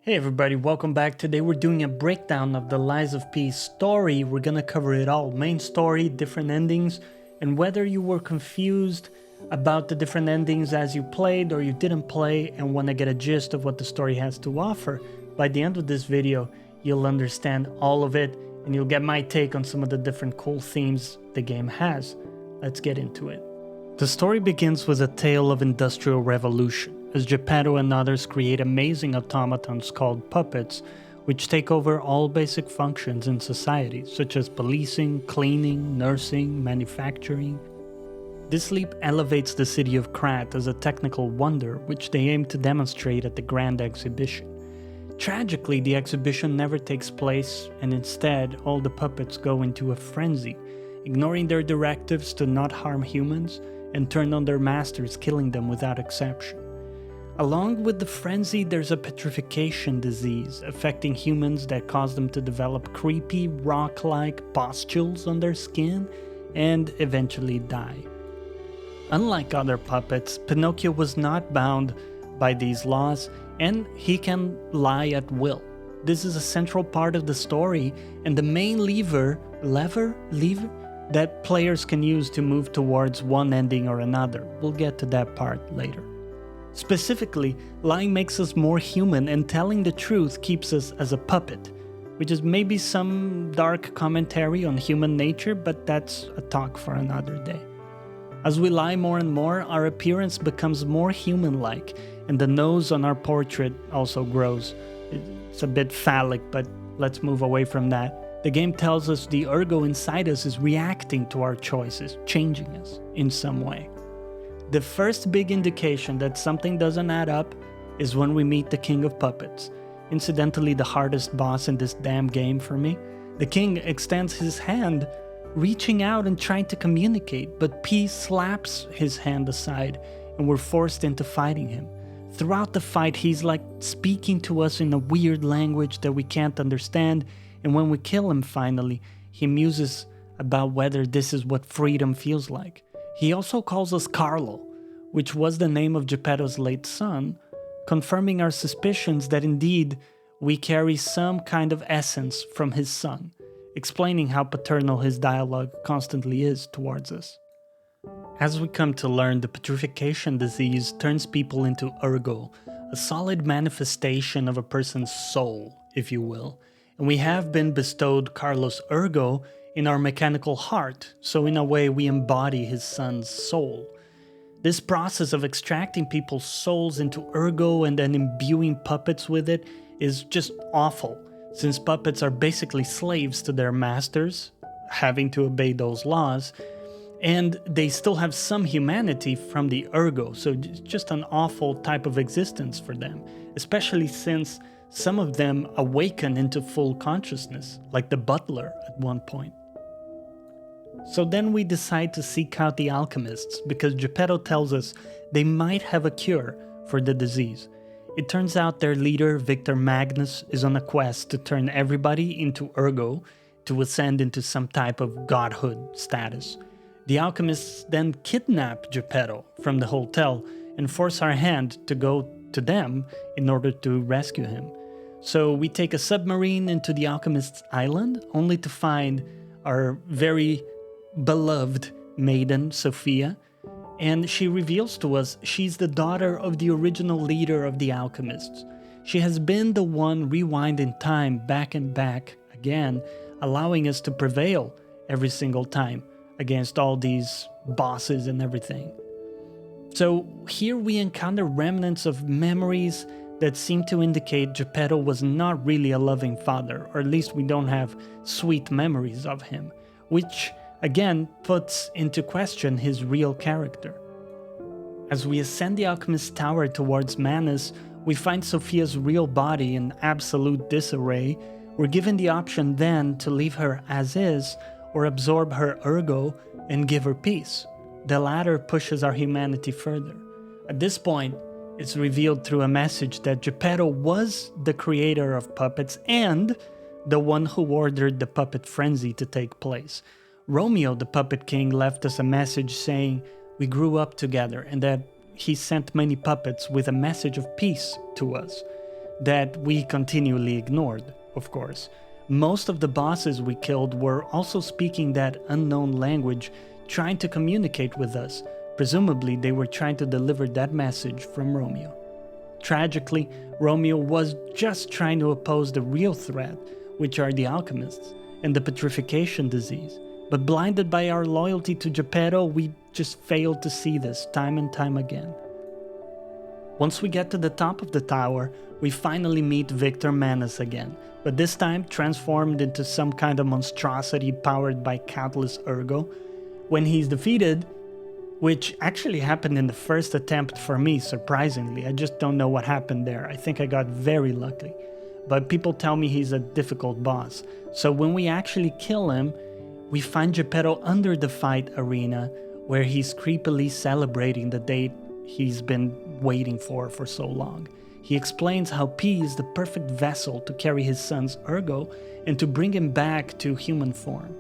Hey everybody, welcome back. Today we're doing a breakdown of the Lies of P story. We're gonna cover it all. Main story, different endings, and whether you were confused about the different endings as you played or you didn't play and want to get a gist of what the story has to offer. By the end of this video, you'll understand all of it and you'll get my take on some of the different cool themes the game has. Let's get into it. The story begins with a tale of industrial revolution, as Geppetto and others create amazing automatons called puppets, which take over all basic functions in society, such as policing, cleaning, nursing, manufacturing. This leap elevates the city of Krat as a technical wonder, which they aim to demonstrate at the Grand Exhibition. Tragically, the exhibition never takes place, and instead, all the puppets go into a frenzy, ignoring their directives to not harm humans and turn on their masters, killing them without exception. Along with the frenzy, there's a petrification disease affecting humans that cause them to develop creepy, rock-like pustules on their skin and eventually die. Unlike other puppets, Pinocchio was not bound by these laws and he can lie at will. This is a central part of the story and the main lever that players can use to move towards one ending or another. We'll get to that part later. Specifically, lying makes us more human and telling the truth keeps us as a puppet, which is maybe some dark commentary on human nature, but that's a talk for another day. As we lie more and more, our appearance becomes more human-like, and the nose on our portrait also grows. It's a bit phallic, but let's move away from that. The game tells us the ergo inside us is reacting to our choices, changing us in some way. The first big indication that something doesn't add up is when we meet the King of Puppets. Incidentally, the hardest boss in this damn game for me. The king extends his hand, reaching out and trying to communicate, but P slaps his hand aside and we're forced into fighting him. Throughout the fight, he's like speaking to us in a weird language that we can't understand. And when we kill him finally, he muses about whether this is what freedom feels like. He also calls us Carlo, which was the name of Geppetto's late son, confirming our suspicions that indeed we carry some kind of essence from his son, explaining how paternal his dialogue constantly is towards us. As we come to learn, the petrification disease turns people into ergo, a solid manifestation of a person's soul, if you will. And we have been bestowed Carlos Ergo in our mechanical heart, so in a way we embody his son's soul. This process of extracting people's souls into Ergo and then imbuing puppets with it is just awful, since puppets are basically slaves to their masters, having to obey those laws, and they still have some humanity from the Ergo, so it's just an awful type of existence for them, especially since some of them awaken into full consciousness, like the butler at one point. So then we decide to seek out the Alchemists, because Geppetto tells us they might have a cure for the disease. It turns out their leader, Victor Magnus, is on a quest to turn everybody into Ergo to ascend into some type of godhood status. The Alchemists then kidnap Geppetto from the hotel and force our hand to go to them in order to rescue him. So we take a submarine into the Alchemist's island, only to find our very beloved maiden, Sophia, and she reveals to us she's the daughter of the original leader of the Alchemists. She has been the one rewinding time back and back again, allowing us to prevail every single time against all these bosses and everything. So here we encounter remnants of memories that seem to indicate Geppetto was not really a loving father, or at least we don't have sweet memories of him, which again puts into question his real character. As we ascend the Alchemist Tower towards Manus, we find Sophia's real body in absolute disarray. We're given the option then to leave her as is, or absorb her ergo and give her peace. The latter pushes our humanity further. At this point, it's revealed through a message that Geppetto was the creator of puppets and the one who ordered the puppet frenzy to take place. Romeo, the puppet king, left us a message saying we grew up together and that he sent many puppets with a message of peace to us. that we continually ignored, of course. Most of the bosses we killed were also speaking that unknown language, trying to communicate with us. Presumably, they were trying to deliver that message from Romeo. Tragically, Romeo was just trying to oppose the real threat, which are the Alchemists and the petrification disease. But blinded by our loyalty to Geppetto, we just failed to see this time and time again. Once we get to the top of the tower, we finally meet Victor Manus again, but this time transformed into some kind of monstrosity powered by countless ergo. When he's defeated, which actually happened in the first attempt for me, surprisingly. I just don't know what happened there. I think I got very lucky. But people tell me he's a difficult boss. So when we actually kill him, we find Geppetto under the fight arena, where he's creepily celebrating the date he's been waiting for so long. He explains how P is the perfect vessel to carry his son's ergo and to bring him back to human form.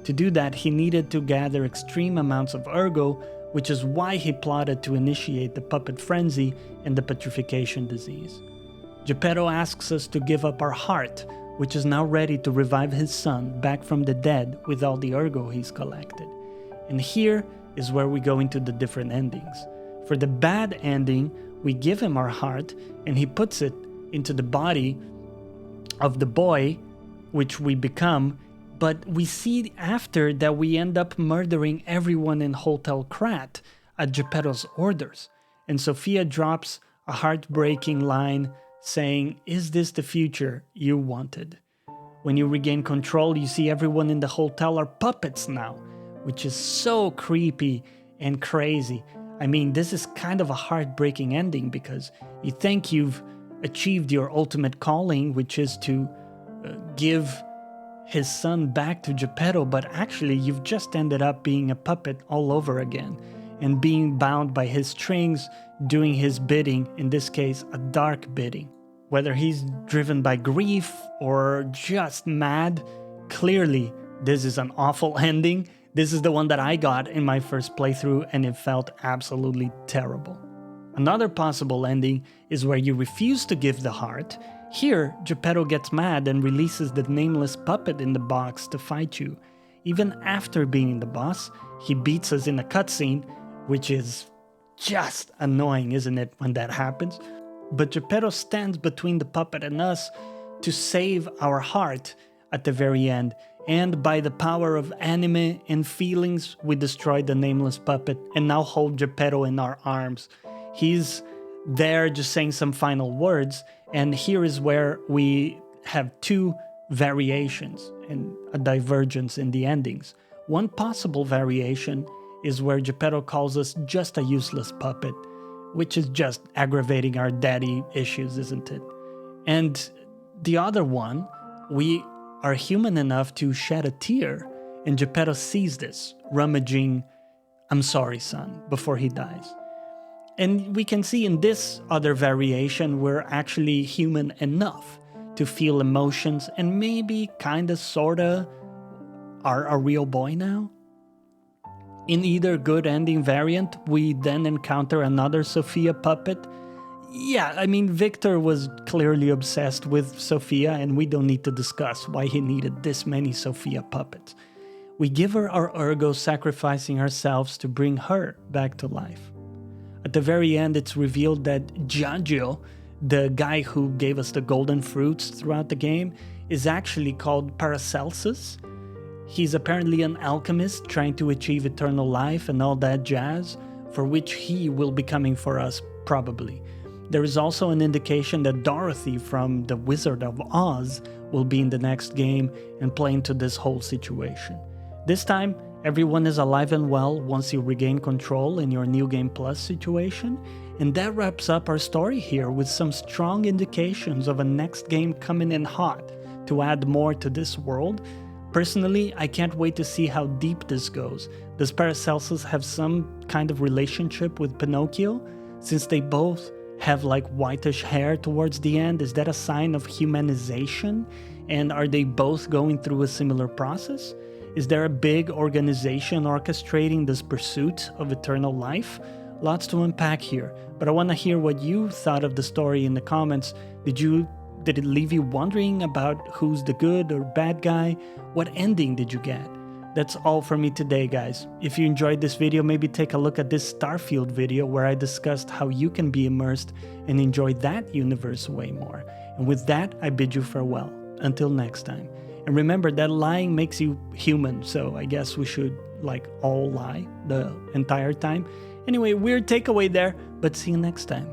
To do that, he needed to gather extreme amounts of ergo, which is why he plotted to initiate the puppet frenzy and the petrification disease. Geppetto asks us to give up our heart, which is now ready to revive his son back from the dead with all the ergo he's collected. And here is where we go into the different endings. For the bad ending, we give him our heart and he puts it into the body of the boy, which we become, but we see after that we end up murdering everyone in Hotel Krat at Geppetto's orders. And Sophia drops a heartbreaking line saying, "Is this the future you wanted?" When you regain control, you see everyone in the hotel are puppets now, which is so creepy and crazy. I mean, this is kind of a heartbreaking ending because you think you've achieved your ultimate calling, which is to give his son back to Geppetto, but actually you've just ended up being a puppet all over again and being bound by his strings, doing his bidding, in this case a dark bidding. Whether he's driven by grief or just mad, clearly this is an awful ending. This is the one that I got in my first playthrough and it felt absolutely terrible. Another possible ending is where you refuse to give the heart. Here, Geppetto gets mad and releases the nameless puppet in the box to fight you. Even after being the boss, he beats us in a cutscene, which is just annoying, isn't it, when that happens? But Geppetto stands between the puppet and us to save our heart at the very end. And by the power of anime and feelings, we destroy the nameless puppet and now hold Geppetto in our arms. He's there just saying some final words, and here is where we have two variations and a divergence in the endings. One possible variation is where Geppetto calls us just a useless puppet, which is just aggravating our daddy issues, isn't it? And the other one, we are human enough to shed a tear, and Geppetto sees this, rummaging, "I'm sorry, son," before he dies. And we can see in this other variation, we're actually human enough to feel emotions and maybe kinda sorta are a real boy now. In either good ending variant, we then encounter another Sophia puppet. Yeah, I mean, Victor was clearly obsessed with Sophia, and we don't need to discuss why he needed this many Sophia puppets. We give her our ergo, sacrificing ourselves to bring her back to life. At the very end, it's revealed that Giangio, the guy who gave us the golden fruits throughout the game, is actually called Paracelsus. He's apparently an alchemist trying to achieve eternal life and all that jazz, for which he will be coming for us, probably. There is also an indication that Dorothy from The Wizard of Oz will be in the next game and play into this whole situation. This time, everyone is alive and well once you regain control in your New Game Plus situation, and that wraps up our story here with some strong indications of a next game coming in hot to add more to this world. Personally, I can't wait to see how deep this goes. Does Paracelsus have some kind of relationship with Pinocchio? Since they both have like whitish hair towards the end, is that a sign of humanization? And are they both going through a similar process? Is there a big organization orchestrating this pursuit of eternal life? Lots to unpack here, but I want to hear what you thought of the story in the comments. Did it leave you wondering about who's the good or bad guy? What ending did you get? That's all for me today, guys. If you enjoyed this video, maybe take a look at this Starfield video where I discussed how you can be immersed and enjoy that universe way more. And with that, I bid you farewell. Until next time. And remember that lying makes you human, so I guess we should all lie the entire time. Anyway, weird takeaway there, but see you next time.